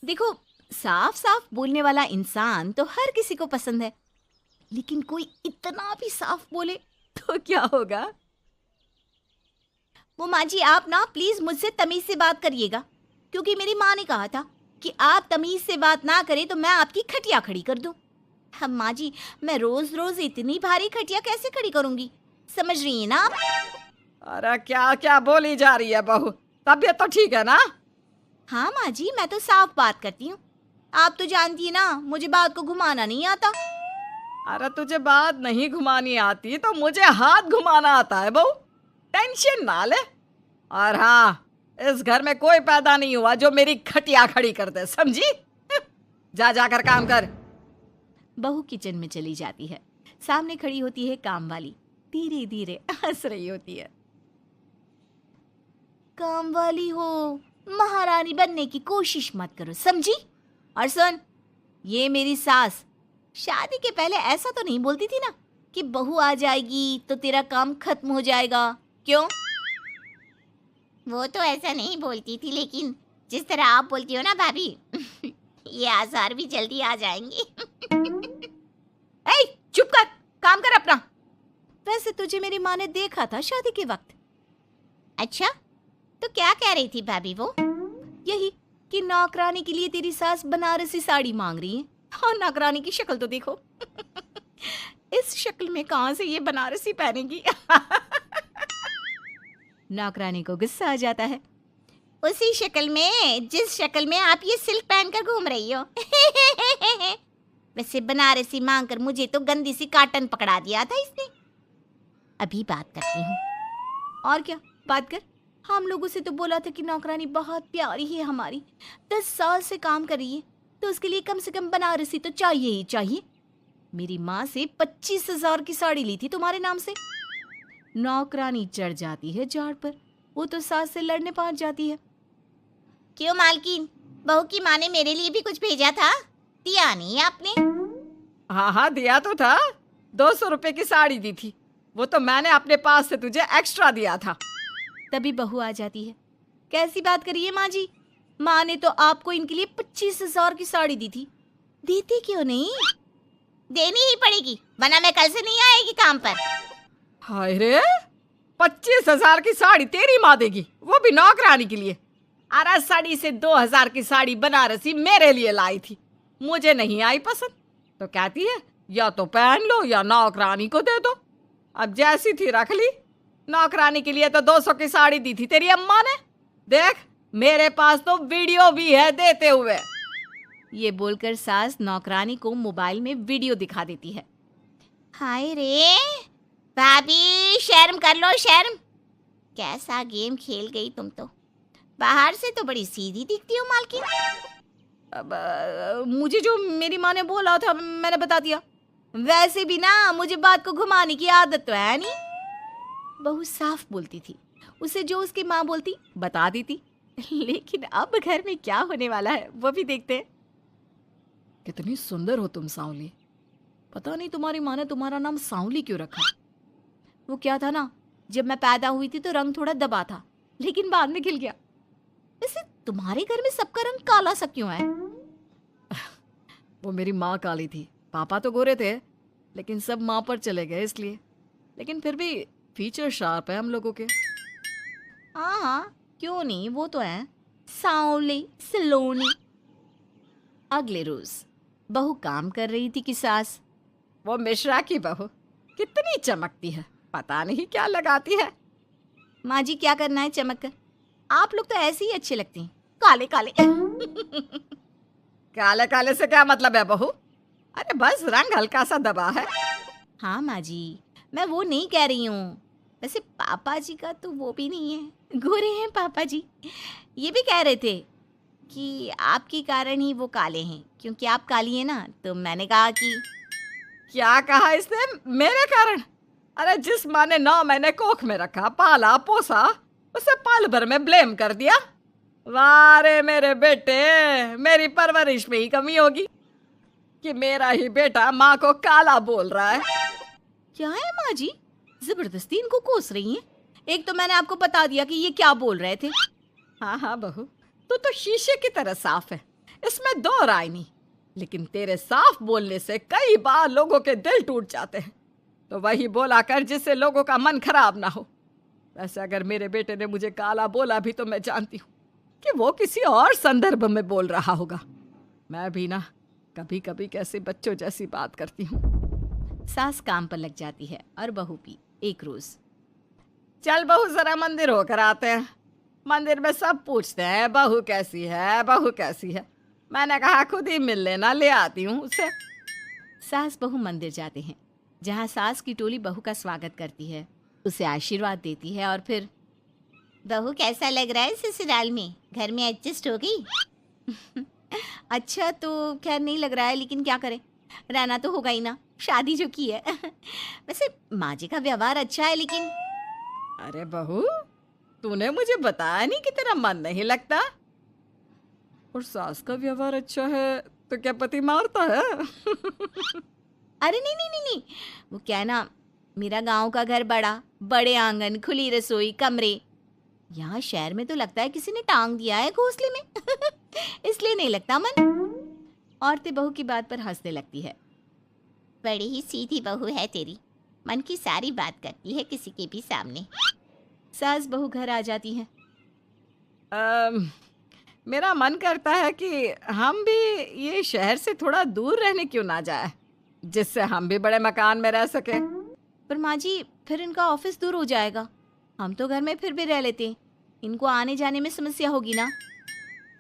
देखो, साफ साफ बोलने वाला इंसान तो हर किसी को पसंद है, लेकिन कोई इतना भी साफ बोले तो क्या होगा? वो माँ जी, आप ना प्लीज मुझसे तमीज से बात करिएगा, क्योंकि मेरी माँ ने कहा था कि आप तमीज से बात ना करें तो मैं आपकी खटिया खड़ी कर दूं। हम माँ जी, मैं रोज रोज इतनी भारी खटिया कैसे खड़ी करूंगी, समझ रही हैं ना आप? अरे क्या क्या बोली जा रही है बहू? तबीयत तो ठीक है ना? हाँ माँ जी, मैं तो साफ बात करती हूँ। आप तो जानती है ना, मुझे बात को घुमाना नहीं आता। अरे तुझे बात नहीं घुमानी आती तो मुझे हाथ घुमाना आता है बहू। टेंशन ना ले। और हाँ, इस घर में कोई पैदा नहीं हुआ जो मेरी खटिया खड़ी कर दे, समझी? जा जाकर काम कर। बहू किचन में चली जाती है। सामने खड़ी होती है काम वाली, धीरे धीरे हंस रही होती है। काम वाली हो, महारानी बनने की कोशिश मत करो, समझी? और सुन, ये मेरी सास शादी के पहले ऐसा तो नहीं बोलती थी ना कि बहू आ जाएगी तो तेरा काम खत्म हो जाएगा, क्यों? वो तो ऐसा नहीं बोलती थी, लेकिन जिस तरह आप बोलती हो ना भाभी, ये आसार भी जल्दी आ जाएंगे। ए, चुप कर, काम कर अपना। वैसे तुझे मेरी माँ ने देखा था शादी के वक्त। अच्छा, तो क्या कह रही थी भाभी वो? यही कि नौकरानी के लिए तेरी सास बनारसी साड़ी मांग रही है। और नौकरानी की शक्ल तो देखो। इस शक्ल में कहां से ये बनारसी पहनेगी? नौकरानी को गुस्सा आ जाता है। उसी शक्ल में जिस शक्ल में आप ये सिल्क पहनकर घूम रही हो। वैसे बनारसी मांगकर मुझे तो गंदी सी काटन पकड़ा दिया था इसने। अभी बात करती हूँ। और क्या बात कर? हम लोगों से तो बोला था कि नौकरानी बहुत प्यारी है हमारी, 10 साल से काम कर रही है, तो उसके लिए कम से कम बनारसी तो चाहिए ही चाहिए। मेरी माँ से 25,000 की साड़ी ली थी तुम्हारे नाम से। नौकरानी चढ़ जाती है झाड़ पर, वो तो सास से लड़ने पहुंच जाती है। क्यों मालकिन, बहू की माँ ने मेरे लिए भी कुछ भेजा था, दिया नहीं आपने? हाँ हाँ, दिया तो था। 200 रुपए की साड़ी दी थी, वो तो मैंने अपने पास से तुझे एक्स्ट्रा दिया था। तभी बहू आ जाती है। कैसी बात करिए माँ जी, माँ ने तो आपको इनके लिए 25,000 की साड़ी दी थी, देती क्यों नहीं? देनी ही पड़ेगी, वरना मैं कल से नहीं आएगी काम पर। हाय रे, 25,000 की साड़ी तेरी माँ देगी, वो भी नौकरानी के लिए? अरे साड़ी से 2,000 की साड़ी बनारसी मेरे लिए लाई थी, मुझे नहीं आई पसंद, तो कहती है या तो पहन लो या नौकरानी को दे दो। अब जैसी थी रख ली। नौकरानी के लिए तो 200 की साड़ी दी थी तेरी अम्मा ने। देख, मेरे पास तो वीडियो भी है देते हुए। ये बोलकर सास नौकरानी को मोबाइल में वीडियो दिखा देती है। हाय रे भाभी, शर्म कर लो शर्म। कैसा गेम खेल गई तुम तो, बाहर से तो बड़ी सीधी दिखती हो मालकिन। अब मुझे जो मेरी माँ ने बोला था मैंने बता दिया। वैसे भी ना मुझे बात को घुमाने की आदत तो है नहीं। बहू साफ बोलती थी, उसे जो उसकी माँ बोलती बता देती। लेकिन अब घर में क्या होने वाला है वो भी देखते हैं। कितनी सुंदर हो तुम सांवली। पता नहीं तुम्हारी माँ ने तुम्हारा नाम सांवली क्यों रखा। वो क्या था ना, जब मैं पैदा हुई थी तो रंग थोड़ा दबा था, लेकिन बाद में खिल गया। वैसे तुम्हारे घर में सबका रंग काला सा क्यों है? वो मेरी माँ काली थी, पापा तो गोरे थे, लेकिन सब माँ पर चले गए इसलिए। लेकिन फिर भी फीचर शार्प है हम लोगों के। हाँ हाँ, क्यों नहीं, वो तो है सांवले सलोनी। अगले रोज बहू काम कर रही थी कि सास। वो मिश्रा की बहू कितनी चमकती है, पता नहीं क्या लगाती है। माँ जी क्या करना है चमक कर, आप लोग तो ऐसे ही अच्छे लगते हैं, काले काले। काले काले से क्या मतलब है बहू? अरे बस रंग हल्का सा दबा है। हाँ माँ जी, मैं वो नहीं कह रही हूँ। वैसे पापा जी का तो वो भी नहीं है, गोरे हैं पापा जी। ये भी कह रहे थे कि आपके कारण ही वो काले हैं, क्योंकि आप काली हैं ना, तो मैंने कहा कि। क्या कहा इसने? मेरे कारण? अरे जिस माँ ने 9 महीने कोख में रखा, पाला पोसा, उसे पल भर में ब्लेम कर दिया। वाह रे मेरे बेटे, मेरी परवरिश में ही कमी होगी कि मेरा ही बेटा माँ को काला बोल रहा है। क्या है माँ जी, जबरदस्ती इनको कोस रही हैं? एक तो मैंने आपको बता दिया कि ये क्या बोल रहे थे। हाँ हाँ बहू, तू तो शीशे की तरह साफ है, इसमें दो राय नहीं, लेकिन तेरे साफ बोलने से कई बार लोगों के दिल टूट जाते हैं। तो वही बोला कर जिससे लोगों का मन खराब ना हो। वैसे अगर मेरे बेटे ने मुझे काला बोला भी तो मैं जानती हूँ कि वो किसी और संदर्भ में बोल रहा होगा। मैं भी ना कभी कभी कैसे बच्चों जैसी बात करती हूँ। सास काम पर लग जाती है और बहू भी एक रोज। चल बहू जरा मंदिर होकर आते हैं। मंदिर में सब पूछते हैं बहू कैसी है, बहू कैसी है। मैंने कहा खुद ही मिल लेना, ले आती हूँ उसे। सास बहू मंदिर जाते हैं, जहाँ सास की टोली बहू का स्वागत करती है, उसे आशीर्वाद देती है और फिर, बहू कैसा लग रहा है ससुराल में, घर में एडजस्ट हो गई? अच्छा तो खैर नहीं लग रहा है, लेकिन क्या करें, रहना तो होगा ही ना, शादी जो की है। वैसे माँ जी का व्यवहार अच्छा है, लेकिन अरे बहू, तूने मुझे बताया नहीं कि तेरा मन नहीं लगता। और सास का व्यवहार अच्छा है तो क्या पति मारता है? अरे नहीं नहीं नहीं नहीं, वो क्या है ना, मेरा गांव का घर बड़ा, बड़े आंगन, खुली रसोई, कमरे। यहाँ शहर में तो लगता है किसी ने टांग दिया है घोंसले में। इसलिए नहीं लगता मन। औरतें बहू की बात पर हंसने लगती है। बड़ी ही सीधी बहू है तेरी, मन की सारी बात करती है किसी के भी सामने। सास बहू घर आ जाती हैं। मेरा मन करता है कि हम भी ये शहर से थोड़ा दूर रहने क्यों ना जाए, जिससे हम भी बड़े मकान में रह सके। पर माँ जी, फिर इनका ऑफिस दूर हो जाएगा। हम तो घर में फिर भी रह लेते हैं, इनको आने जाने में समस्या होगी ना।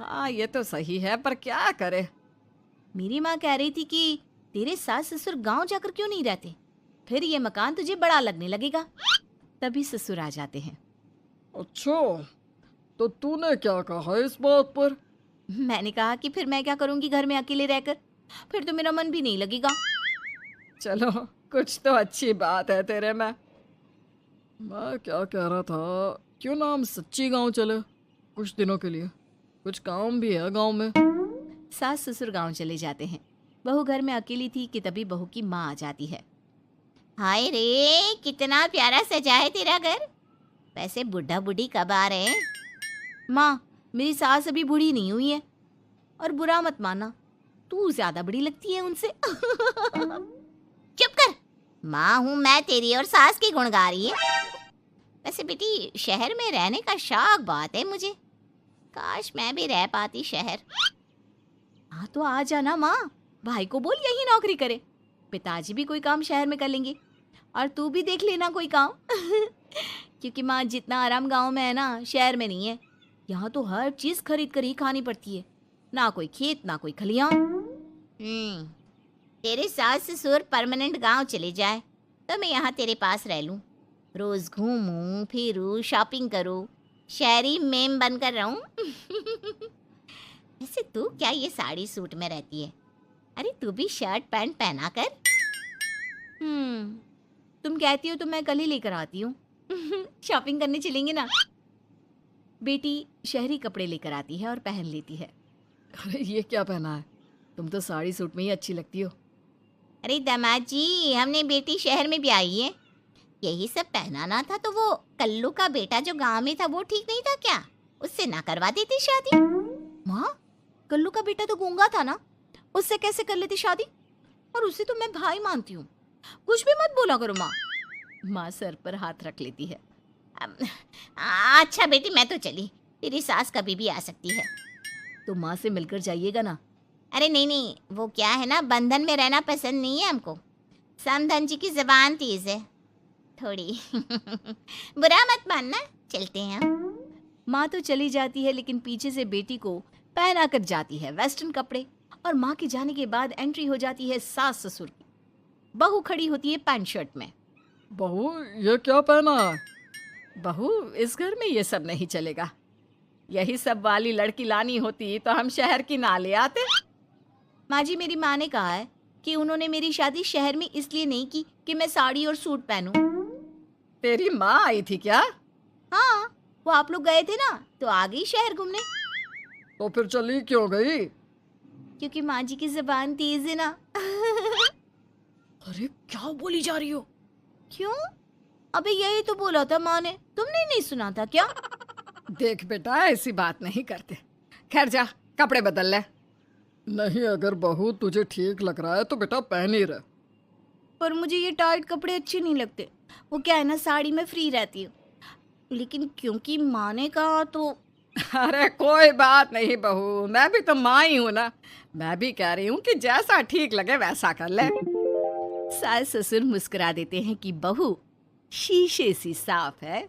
हाँ ये तो सही है, पर क्या करे। मेरी माँ कह रही थी कि तेरे सास ससुर गांव जाकर क्यों नहीं रहते, फिर ये मकान तुझे बड़ा लगने लगेगा। तभी ससुर आ जाते हैं। अच्छा, तो तूने क्या कहा इस बात पर? मैंने कहा कि फिर मैं क्या करूंगी घर में अकेले रहकर, फिर तो मेरा मन भी नहीं लगेगा। चलो कुछ तो अच्छी बात है तेरे में। मैं क्या कह रहा था, क्यों ना हम सच्ची गांव चले कुछ दिनों के लिए, कुछ काम भी है गांव में। सास ससुर गांव चले जाते हैं। बहू घर में अकेली थी कि तभी बहू की माँ आ जाती है। हाय रे, कितना प्यारा सजा है तेरा घर। वैसे बुढ़ा बुढ़ी कब आ रहे हैं? माँ, मेरी सास अभी बूढ़ी नहीं हुई है, और बुरा मत माना, तू ज्यादा बड़ी लगती है उनसे। चुप कर, माँ हूँ मैं तेरी और सास की गुण गा रही है। वैसे बेटी, शहर में रहने का शौक बहुत है मुझे, काश मैं भी रह पाती शहर। हाँ तो आ जाना माँ, भाई को बोल यही नौकरी करे, पिताजी भी कोई काम शहर में कर लेंगे, और तू भी देख लेना कोई काम। क्योंकि माँ, जितना आराम गांव में है ना, शहर में नहीं है। यहाँ तो हर चीज खरीद कर ही खानी पड़ती है, ना कोई खेत ना कोई खलियान। तेरे सास ससुर परमानेंट गांव चले जाए तो मैं यहाँ तेरे पास रह लूँ, रोज घूमूं फिरूं, शॉपिंग करूं, शहरी मेम बनकर रहूं। वैसे तू क्या ये साड़ी सूट में रहती है? अरे तू भी शर्ट पैंट पहना कर। तुम कहती हो तो मैं कल ही लेकर आती हूँ। शॉपिंग करने चलेंगे ना। बेटी शहरी कपड़े लेकर आती है और पहन लेती है। अरे ये क्या पहना है, तुम तो साड़ी सूट में ही अच्छी लगती हो। अरे दामाद जी, हमने बेटी शहर में भी आई है, यही सब पहनाना था तो वो कल्लू का बेटा जो गांव में था वो ठीक नहीं था क्या? उससे ना करवा देती शादी? माँ, कल्लू का बेटा तो गूंगा था ना, उससे कैसे कर लेती शादी? और उसे तो मैं भाई मानती हूँ, कुछ भी मत बोला करो माँ। माँ सर पर हाथ रख लेती है। अच्छा बेटी, मैं तो चली, तेरी सास कभी भी आ सकती है। तो माँ से मिलकर जाइएगा ना। अरे नहीं नहीं, वो क्या है ना, बंधन में रहना पसंद नहीं है हमको। समधन जी की जबान तेज है थोड़ी। बुरा मत मानना, चलते हैं। माँ तो चली जाती है, लेकिन पीछे से बेटी को पहना कर जाती है वेस्टर्न कपड़े, और माँ के जाने के बाद एंट्री हो जाती है सास ससुर की। बहू खड़ी होती है पैंट शर्ट में। बहू ये क्या पहना है? बहू, इस घर में ये सब नहीं चलेगा, यही सब वाली लड़की लानी होती तो हम शहर की ना ले आते। माँ जी, मेरी माँ ने कहा है कि उन्होंने मेरी शादी शहर में इसलिए नहीं की कि मैं साड़ी और सूट पहनूं। तेरी माँ आई थी क्या? हाँ, वो आप लोग गए थे ना तो आ गई शहर घूमने। तो फिर चली क्यों गई? क्योंकि माँ जी की जबान तेज है ना। अरे क्या बोली जा रही हो? क्यों? अबे यही तो बोला था माँ ने, तुमने नहीं सुना था क्या? देख बेटा, ऐसी बात नहीं करते। खैर जा, कपड़े बदल ले। नहीं, अगर बहू तुझे ठीक लग रहा है तो बेटा पहन ही रहे। पर मुझे ये टाइट कपड़े अच्छे नहीं लगते। वो क्या है ना, साड़ी में फ्री रहती हूँ, लेकिन क्योंकि माँ ने कहा तो। अरे कोई बात नहीं बहू, मैं भी तो माँ ही हूँ ना। मैं भी कह रही हूँ कि जैसा ठीक लगे वैसा कर ले। सास ससुर मुस्कुरा देते हैं कि बहू शीशे सी साफ है।